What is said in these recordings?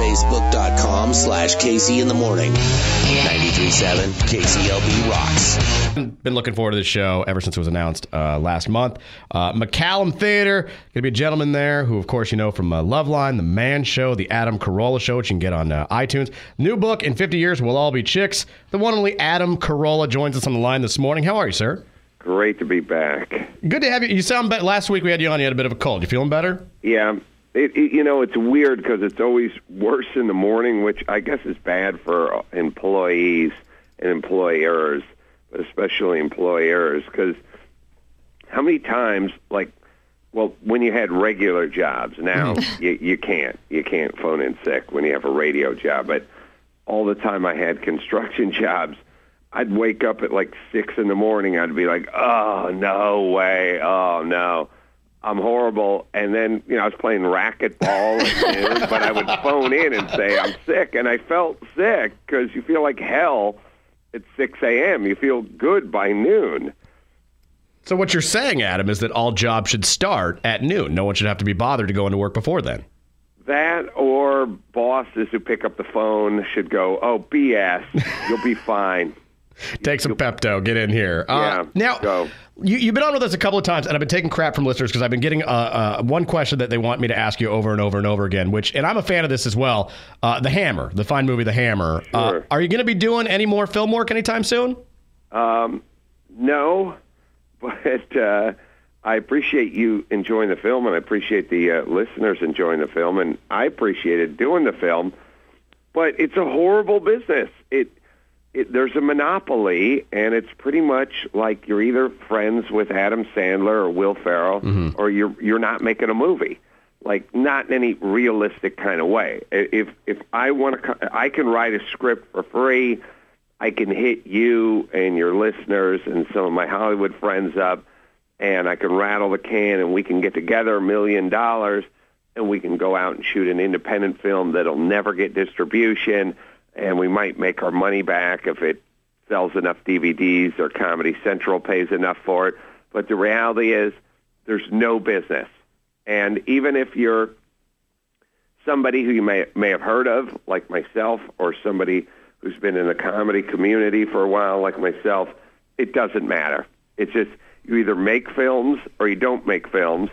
Facebook.com/Casey in the Morning. 93.7 KCLB Rocks. I've been looking forward to this show ever since it was announced last month. McCallum Theater, going to be a gentleman there who, of course, you know from Loveline, The Man Show, The Adam Carolla Show, which you can get on iTunes. New book, In 50 Years, We'll All Be Chicks. The one and only Adam Carolla joins us on the line this morning. How are you, sir? Great to be back. Good to have you. You sound better. Last week we had you on. You had a bit of a cold. You feeling better? Yeah. It's weird because it's always worse in the morning, which I guess is bad for employees and employers, but especially employers, because how many times, when you had regular jobs, now you can't phone in sick when you have a radio job, but all the time I had construction jobs, I'd wake up at 6 in the morning. I'd be like, oh, no way. Oh, no. I'm horrible. And then, I was playing racquetball at noon, but I would phone in and say I'm sick. And I felt sick because you feel like hell at 6 a.m. You feel good by noon. So what you're saying, Adam, is that all jobs should start at noon. No one should have to be bothered to go into work before then. That or bosses who pick up the phone should go, oh, BS, you'll be fine. Take some Pepto. Get in here. Now, go. You've been on with us a couple of times, and I've been taking crap from listeners because I've been getting one question that they want me to ask you over and over and over again, and I'm a fan of this as well. The Hammer, the fine movie The Hammer. Sure. Are you going to be doing any more film work anytime soon? No, but I appreciate you enjoying the film, and I appreciate the listeners enjoying the film, and I appreciated doing the film, but it's a horrible business. There's a monopoly, and it's pretty much like you're either friends with Adam Sandler or Will Ferrell, or you're not making a movie, not in any realistic kind of way. If I want to, I can write a script for free. I can hit you and your listeners and some of my Hollywood friends up, and I can rattle the can, and we can get together $1 million, and we can go out and shoot an independent film that'll never get distribution. And we might make our money back if it sells enough DVDs or Comedy Central pays enough for it. But the reality is there's no business. And even if you're somebody who you may have heard of, like myself, or somebody who's been in the comedy community for a while, like myself, it doesn't matter. It's just you either make films or you don't make films.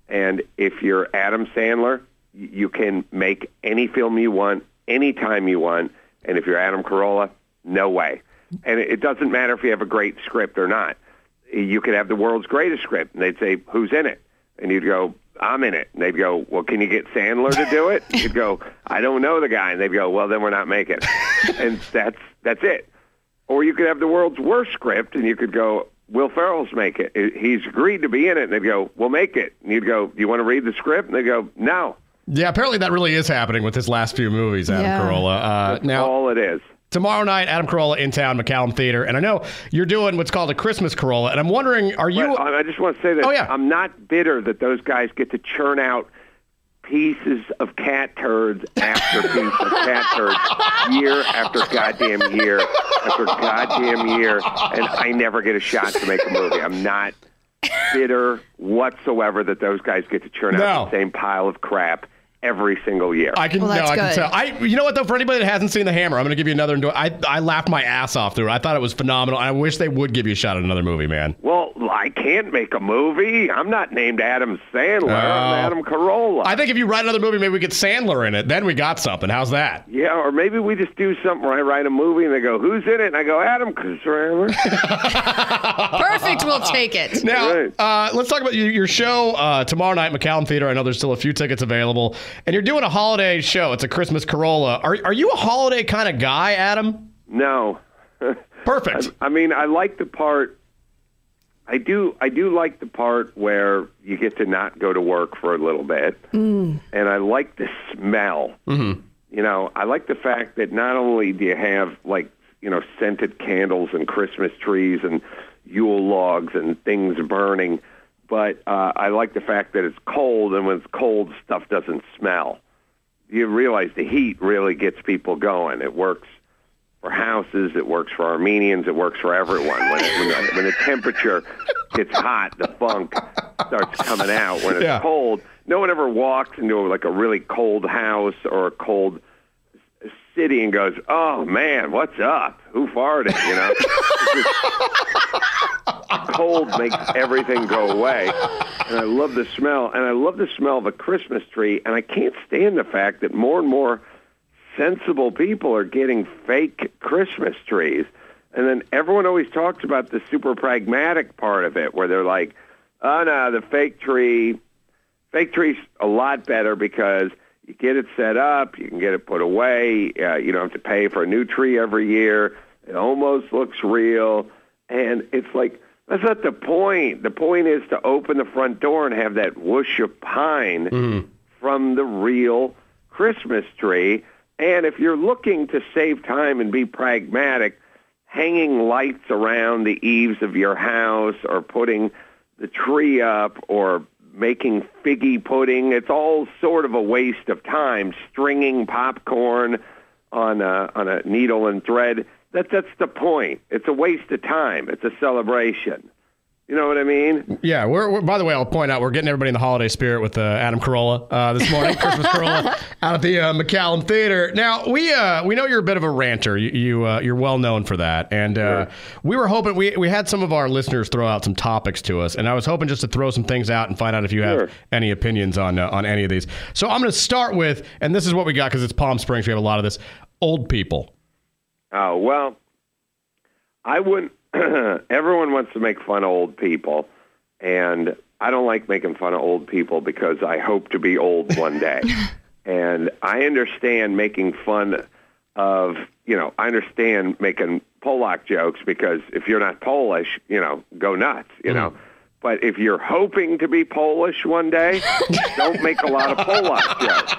And if you're Adam Sandler, you can make any film you want, anytime you want. And if you're Adam Carolla, no way. And it doesn't matter if you have a great script or not. You could have the world's greatest script, and they'd say, who's in it? And you'd go, I'm in it. And they'd go, well, can you get Sandler to do it? You'd go, I don't know the guy. And they'd go, well, then we're not making it. And that's it. Or you could have the world's worst script, and you could go, Will Ferrell's make it. He's agreed to be in it. And they'd go, we'll make it. And you'd go, do you want to read the script? And they'd go, no. Yeah, apparently that really is happening with his last few movies, Adam Carolla. That's all it is. Tomorrow night, Adam Carolla in town, McCallum Theater. And I know you're doing what's called a Christmas Carolla. And I'm wondering, are you... But I just want to say that I'm not bitter that those guys get to churn out pieces of cat turds after pieces of cat turds year after goddamn year after goddamn year. And I never get a shot to make a movie. I'm not bitter whatsoever that those guys get to churn out the same pile of crap every single year. I can tell. You know what, though? For anybody that hasn't seen The Hammer, I'm going to give you another. I laughed my ass off through it. I thought it was phenomenal. I wish they would give you a shot at another movie, man. Well, I can't make a movie. I'm not named Adam Sandler. I'm Adam Carolla. I think if you write another movie, maybe we get Sandler in it. Then we got something. How's that? Yeah, or maybe we just do something where I write a movie and they go, who's in it? And I go, Adam Carolla. Perfect. We'll take it. Now, let's talk about your show tomorrow night, McCallum Theater. I know there's still a few tickets available. And you're doing a holiday show. It's a Christmas Carolla. Are you a holiday kind of guy, Adam? No. Perfect. I mean, I like the part. I do like the part where you get to not go to work for a little bit, and I like the smell. Mm-hmm. I like the fact that not only do you have scented candles and Christmas trees and Yule logs and things burning, but I like the fact that it's cold, and when it's cold, stuff doesn't smell. You realize the heat really gets people going. It works for houses, it works for Armenians, it works for everyone. When the temperature gets hot, the funk starts coming out. When it's cold, no one ever walks into a really cold house or a cold city and goes, "Oh man, what's up? Who farted?" You know, cold makes everything go away, and I love the smell. And I love the smell of a Christmas tree. And I can't stand the fact that more and more sensible people are getting fake Christmas trees. And then everyone always talks about the super pragmatic part of it, where they're like, "Oh no, the fake tree's a lot better because you get it set up, you can get it put away, you don't have to pay for a new tree every year. It almost looks real." And it's like, that's not the point. The point is to open the front door and have that whoosh of pine from the real Christmas tree. And if you're looking to save time and be pragmatic, hanging lights around the eaves of your house or putting the tree up or making figgy pudding, it's all sort of a waste of time. Stringing popcorn on a needle and thread, that's the point. It's a waste of time. It's a celebration. You know what I mean? Yeah. We're by the way, I'll point out we're getting everybody in the holiday spirit with Adam Carolla this morning, Christmas Carolla, out at the McCallum Theater. Now we know you're a bit of a ranter. You're well known for that, and we were hoping we had some of our listeners throw out some topics to us, and I was hoping just to throw some things out and find out if you have any opinions on any of these. So I'm going to start with, and this is what we got because it's Palm Springs. We have a lot of this. Old people. Oh well, I wouldn't. Everyone wants to make fun of old people, and I don't like making fun of old people because I hope to be old one day. And I understand making fun of, I understand making Polak jokes because if you're not Polish, go nuts, know. But if you're hoping to be Polish one day, don't make a lot of Polak jokes.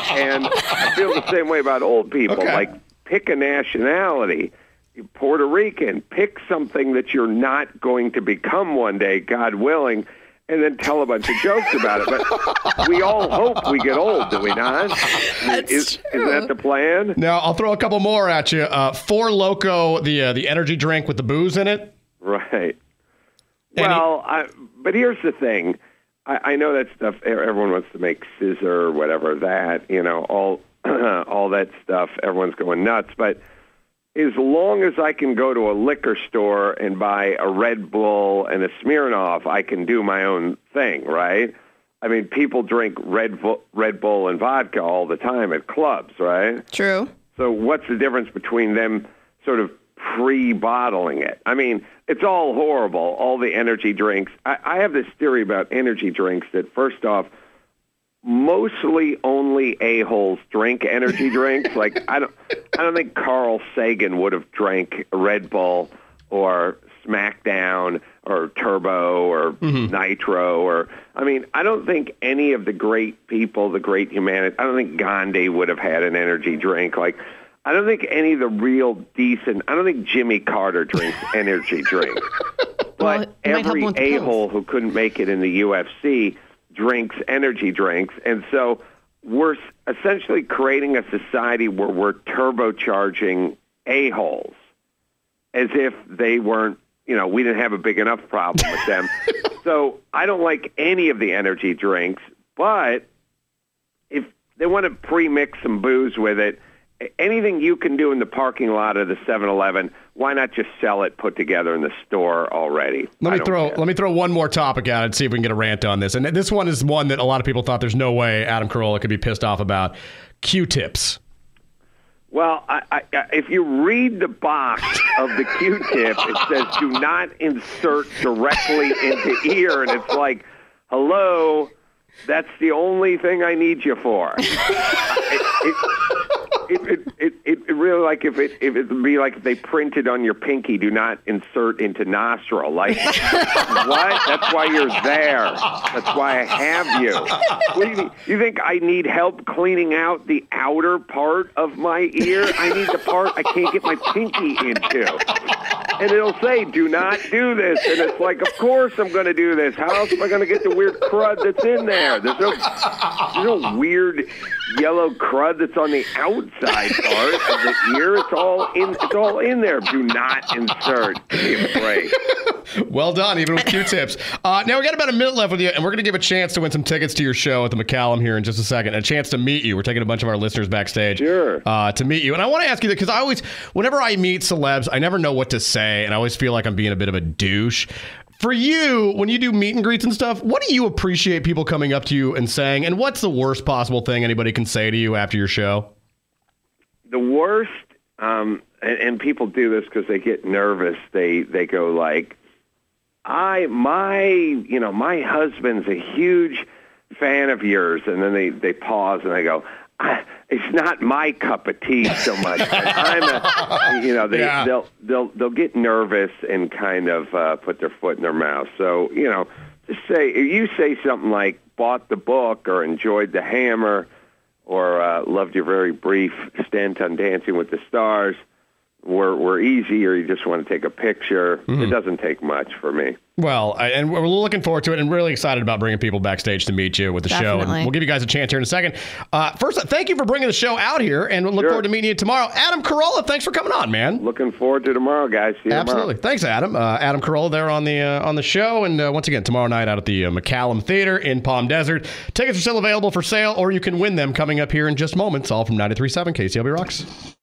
And I feel the same way about old people. Okay. Like, pick a nationality. Puerto Rican, pick something that you're not going to become one day, God willing, and then tell a bunch of jokes about it. But we all hope we get old, do we not? Is that the plan? Now, I'll throw a couple more at you. Four Loko, the energy drink with the booze in it. Right. But here's the thing. I know that stuff, everyone wants to make scissor or whatever that, all that stuff, everyone's going nuts. But as long as I can go to a liquor store and buy a Red Bull and a Smirnoff, I can do my own thing, right? I mean, people drink Red Bull and vodka all the time at clubs, right? True. So what's the difference between them sort of pre-bottling it? I mean, it's all horrible, all the energy drinks. I have this theory about energy drinks that, first off, mostly only a-holes drink energy drinks. Like, I don't think Carl Sagan would have drank Red Bull or SmackDown or Turbo or Nitro I don't think any of the great people, the great humanity, I don't think Gandhi would have had an energy drink. Like, I don't think any of the real decent, I don't think Jimmy Carter drinks energy drinks. But every a-hole who couldn't make it in the UFC drinks energy drinks, and so we're essentially creating a society where we're turbocharging a-holes as if they weren't, we didn't have a big enough problem with them. So I don't like any of the energy drinks, but if they want to pre-mix some booze with it, anything you can do in the parking lot of the 7-Eleven, why not just sell it put together in the store already? Let me throw one more topic out and see if we can get a rant on this. And this one is one that a lot of people thought there's no way Adam Carolla could be pissed off about. Q-tips. Well, if you read the box of the Q-tip, it says do not insert directly into ear, and it's like, hello, that's the only thing I need you for. It really, like, if it would be like if they printed on your pinky, do not insert into nostril. Like, what? That's why you're there. That's why I have you. What do you mean? You think I need help cleaning out the outer part of my ear? I need the part I can't get my pinky into. And it'll say, do not do this. And it's like, of course I'm going to do this. How else am I going to get the weird crud that's in there? There's no weird yellow crud that's on the outside part of the ear. It's all in there. Do not insert. Give me a break. Well done, even with Q-tips. Now, we got about a minute left with you, and we're going to give a chance to win some tickets to your show at the McCallum here in just a second. A chance to meet you. We're taking a bunch of our listeners backstage to meet you. And I want to ask you that because whenever I meet celebs, I never know what to say, and I always feel like I'm being a bit of a douche. For you, when you do meet and greets and stuff, what do you appreciate people coming up to you and saying, and what's the worst possible thing anybody can say to you after your show? The worst, and people do this because they get nervous. They go like, my husband's a huge fan of yours, and then they pause and they go, it's not my cup of tea so much. They'll get nervous and kind of put their foot in their mouth. So, just say, if you say something like bought the book or enjoyed the Hammer or loved your very brief stint on Dancing with the Stars, were easy, or you just want to take a picture. It doesn't take much for me. Well, and we're looking forward to it and really excited about bringing people backstage to meet you with the show. And we'll give you guys a chance here in a second. First, thank you for bringing the show out here, and we'll look forward to meeting you tomorrow. Adam Carolla, thanks for coming on, man. Looking forward to tomorrow, guys. See you Absolutely. Tomorrow. Thanks, Adam. Adam Carolla there on the show. And once again, tomorrow night out at the McCallum Theater in Palm Desert. Tickets are still available for sale, or you can win them coming up here in just moments, all from 93.7 KCLB Rocks.